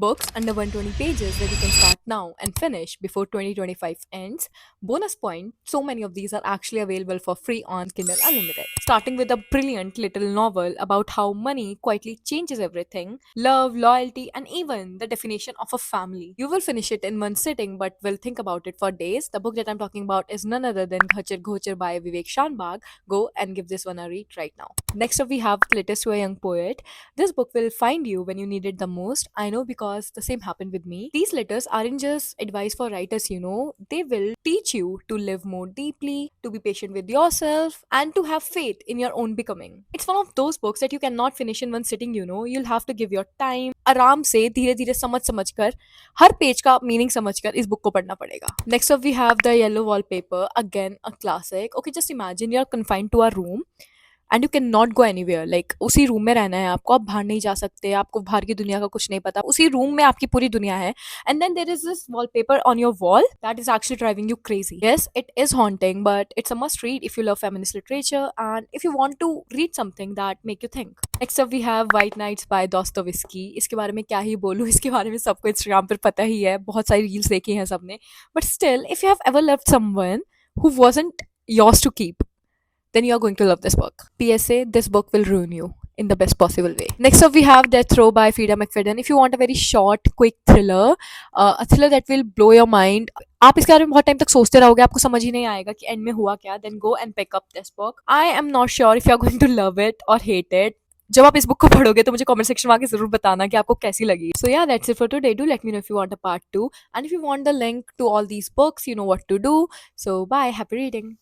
Books under 120 pages that you can start now and finish before 2025 ends. Bonus point, so many of these are actually available for free on Kindle Unlimited. Starting with a brilliant little novel about how money quietly changes everything, love, loyalty, and even the definition of a family. You will finish it in one sitting but will think about it for days. The book that I'm talking about is none other than Ghachar Ghochar by Vivek Shanbag. Go and give this one a read right now. Next up, we have Letters to a Young Poet. This book will find you when you need it the most. I know because the same happened with me. These letters aren't just advice for writers, they will teach you to live more deeply, to be patient with yourself, and to have faith in your own becoming. It's one of those books that you cannot finish in one sitting. You'll have to give your time. आराम से धीरे धीरे समझ समझ कर हर page का meaning समझ कर इस बुक को पढ़ना पड़ेगा. Next up we have The Yellow Wallpaper, again a classic. Okay, just imagine you're confined to a room and you can not go anywhere. Like उसी रूम में रहना है आपको, आप बाहर नहीं जा सकते, आपको बाहर की दुनिया का कुछ नहीं पता, उसी रूम में आपकी पूरी दुनिया है. And then there is this wallpaper on your wall that is actually driving you crazy. Yes, it is haunting but it's a must read if you love feminist literature and if you want to read something that make you think. Next up we have White Nights by Dostoevsky. इसके बारे में क्या ही बोलूं, इसके बारे में सबको Instagram पर पता ही है, बहुत सारी रील्स देखी हैं सबने. But still, if you have ever loved someone who wasn't yours to keep, then you're going to love this book. PSA, this book will ruin you in the best possible way. Next up, we have Death Row by Frida McFadden. If you want a very short, quick thriller, a thriller that will blow your mind, आप इसके बारे में बहुत time तक सोचते रहोगे, आपको समझ ही नहीं आएगा कि एंड में हुआ क्या. Then go and pick up this book. I am not sure if you are going to love it और हेट इट. जब आप इस बुक को पढ़ोगे तो मुझे कमेंट सेक्शन में आके जरूर बताना कि आपको कैसी लगी. So yeah that's it for today. Do let me know if you want a part 2 and if you want the link to all these books, you know what to do. So bye, happy reading.